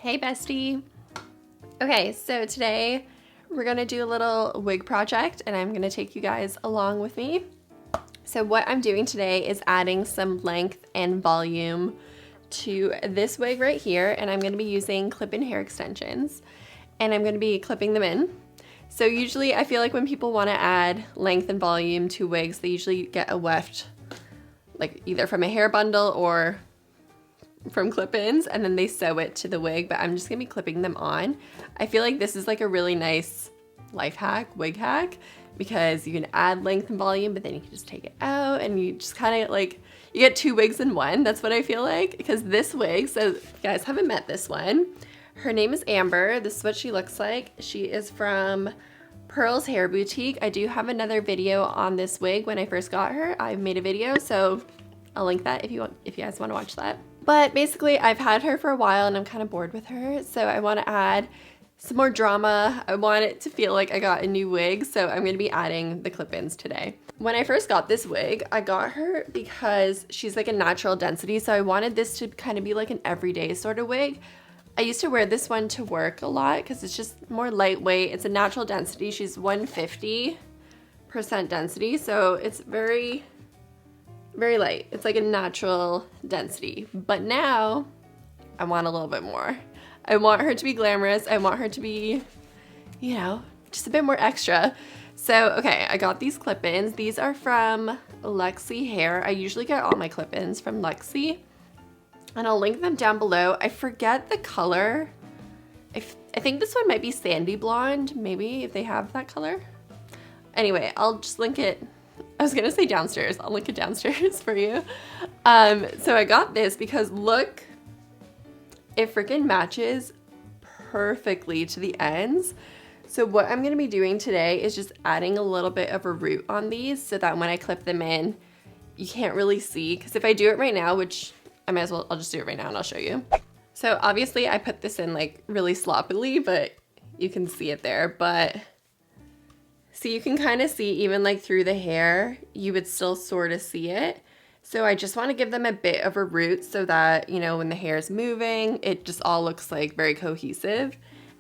Hey bestie. Okay, so today we're gonna do a little wig project and I'm gonna take you guys along with me. So what I'm doing today is adding some length and volume to this wig right here, and I'm gonna be using clip-in hair extensions and I'm gonna be clipping them in. So usually I feel like when people wanna add length and volume to wigs, they usually get a weft, like either from a hair bundle or from clip-ins, and then they sew it to the wig, but I'm just gonna be clipping them on. I feel like this is like a really nice life hack, wig hack, because you can add length and volume, but then you can just take it out and you just kind of like, you get two wigs in one. That's what I feel like, because this wig, so if you guys haven't met this one, her name is Amber. This is what she looks like. She is from Pearl's Hair Boutique. I do have another video on this wig when I first got her. I made a video, so I'll link that if you guys want to watch that. But basically, I've had her for a while and I'm kind of bored with her, so I want to add some more drama. I want it to feel like I got a new wig, so I'm going to be adding the clip-ins today. When I first got this wig, I got her because she's like a natural density, so I wanted this to kind of be like an everyday sort of wig. I used to wear this one to work a lot because it's just more lightweight. It's a natural density. She's 150% density, so it's very light. It's like a natural density. But now I want a little bit more. I want her to be glamorous. I want her to be, you know, just a bit more extra. So, okay, I got these clip-ins. These are from Lexi Hair. I usually get all my clip-ins from Lexi, and I'll link them down below. I forget the color. I think this one might be sandy blonde, maybe, if they have that color. Anyway, I'll just link it. I was gonna say downstairs. I'll link it downstairs for you. So I got this because look, it freaking matches perfectly to the ends. So what I'm gonna be doing today is just adding a little bit of a root on these so that when I clip them in, you can't really see. Because if I do it right now, which I might as well, I'll just do it right now and I'll show you. So obviously I put this in like really sloppily, but you can see it there. But so you can kind of see even like through the hair, you would still sort of see it. So I just want to give them a bit of a root so that, you know, when the hair is moving, it just all looks like very cohesive.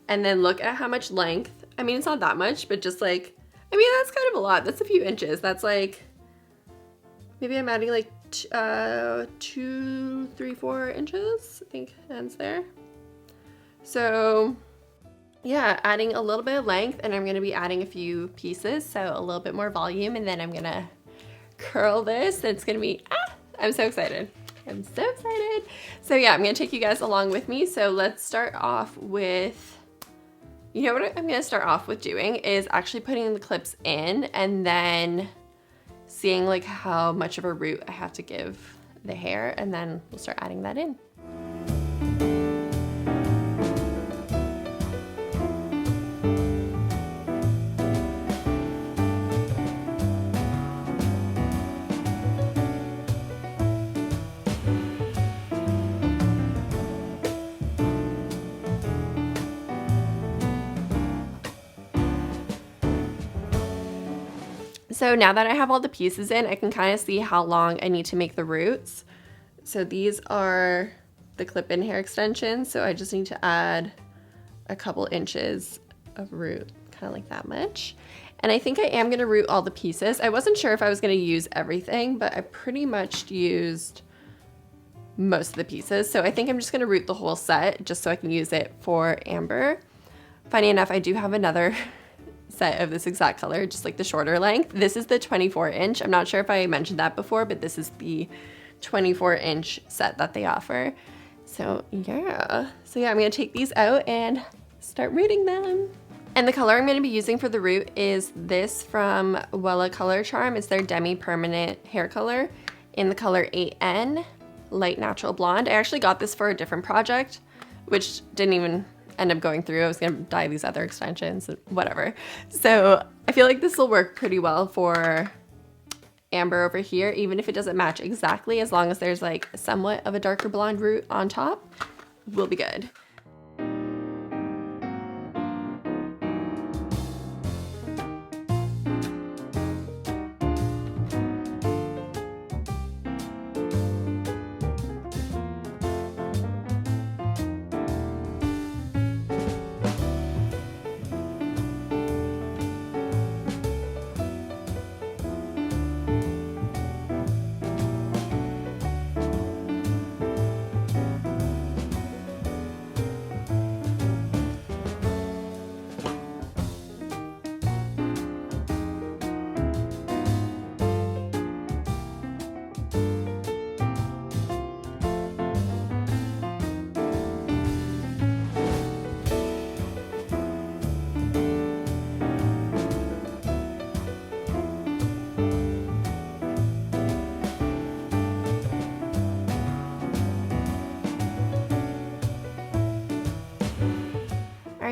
And then look at how much length. I mean, it's not that much, but just like, I mean, that's kind of a lot. That's a few inches. That's like, maybe I'm adding like 2, 3, 4 inches, I think ends there. So yeah, adding a little bit of length, and I'm gonna be adding a few pieces, so a little bit more volume, and then I'm gonna curl this, and it's gonna be, I'm so excited. I'm so excited. So yeah, I'm gonna take you guys along with me. So let's start off with, you know what I'm gonna start off with doing is actually putting the clips in and then seeing like how much of a root I have to give the hair, and then we'll start adding that in. So now that I have all the pieces in, I can kind of see how long I need to make the roots. So these are the clip-in hair extensions. So I just need to add a couple inches of root, kind of like that much. And I think I am gonna root all the pieces. I wasn't sure if I was gonna use everything, but I pretty much used most of the pieces. So I think I'm just gonna root the whole set just so I can use it for Amber. Funny enough, I do have another set of this exact color, just like the shorter length. This is the 24-inch. I'm not sure if I mentioned that before, but this is the 24-inch set that they offer. So yeah. So yeah, I'm gonna take these out and start rooting them. And the color I'm gonna be using for the root is this from Wella Color Charm. It's their demi-permanent hair color in the color 8N, Light Natural Blonde. I actually got this for a different project, which didn't even end up going through. I was gonna dye these other extensions, whatever. So I feel like this will work pretty well for Amber over here, even if it doesn't match exactly, as long as there's like somewhat of a darker blonde root on top, we'll be good.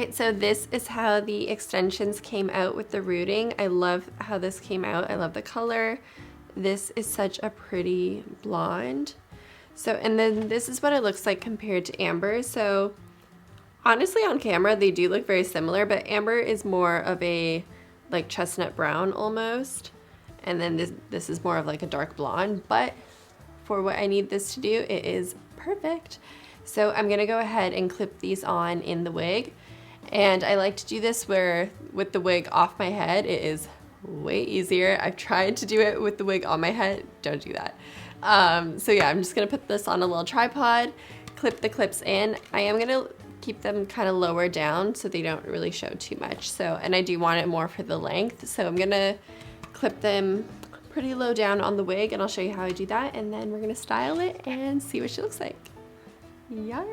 Alright, so this is how the extensions came out with the rooting. I love how this came out. I love the color. This is such a pretty blonde. So, and then this is what it looks like compared to amber. So honestly on camera they do look very similar, but amber is more of a like chestnut brown almost. And then this is more of like a dark blonde, but for what I need this to do, it is perfect. So I'm gonna go ahead and clip these on in the wig. And I like to do this where with the wig off my head, it is way easier. I've tried to do it with the wig on my head. Don't do that. So yeah, I'm just gonna put this on a little tripod, clip the clips in. I am gonna keep them kind of lower down so they don't really show too much. So, and I do want it more for the length. So I'm gonna clip them pretty low down on the wig and I'll show you how I do that. And then we're gonna style it and see what she looks like. Yeah.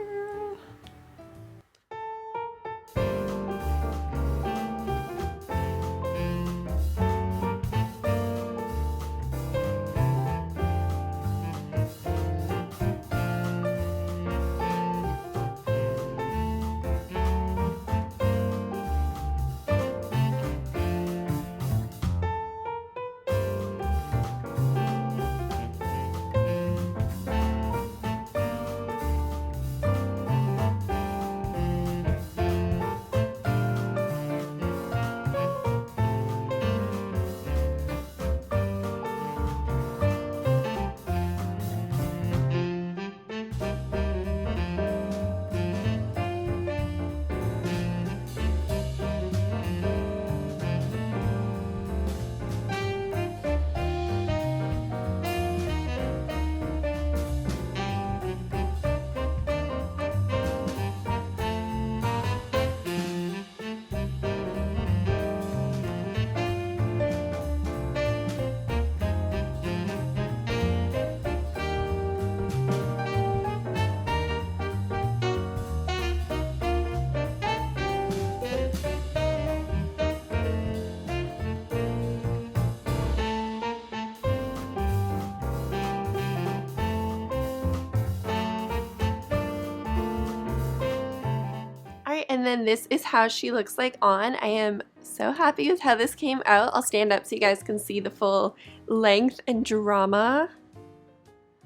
And then this is how she looks like on. I am so happy with how this came out. I'll stand up so you guys can see the full length and drama.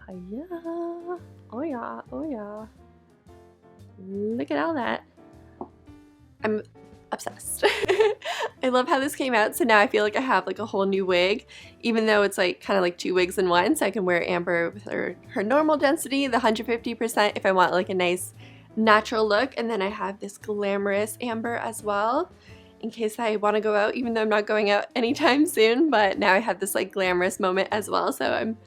Oh yeah, oh yeah, oh yeah. Look at all that. I'm obsessed. I love how this came out. So now I feel like I have like a whole new wig, even though it's like kind of like two wigs in one. So I can wear amber with her normal density, the 150% if I want like a nice natural look, and then I have this glamorous amber as well in case I want to go out, even though I'm not going out anytime soon. But now I have this like glamorous moment as well, so I'm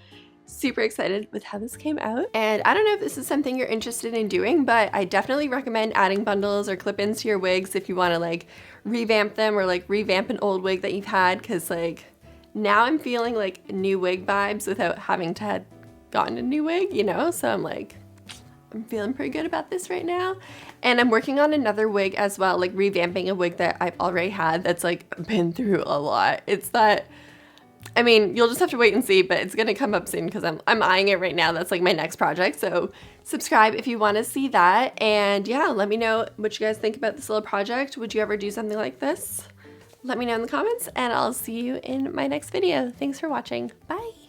super excited with how this came out. And I don't know if this is something you're interested in doing, but I definitely recommend adding bundles or clip-ins to your wigs if you want to like revamp them or like revamp an old wig that you've had, because like now I'm feeling like new wig vibes without having to have gotten a new wig, you know? So I'm feeling pretty good about this right now. And I'm working on another wig as well, like revamping a wig that I've already had that's like been through a lot. It's that, I mean, you'll just have to wait and see, but it's gonna come up soon because I'm eyeing it right now. That's like my next project. So subscribe if you want to see that. And yeah, let me know what you guys think about this little project. Would you ever do something like this? Let me know in the comments, and I'll see you in my next video. Thanks for watching. Bye.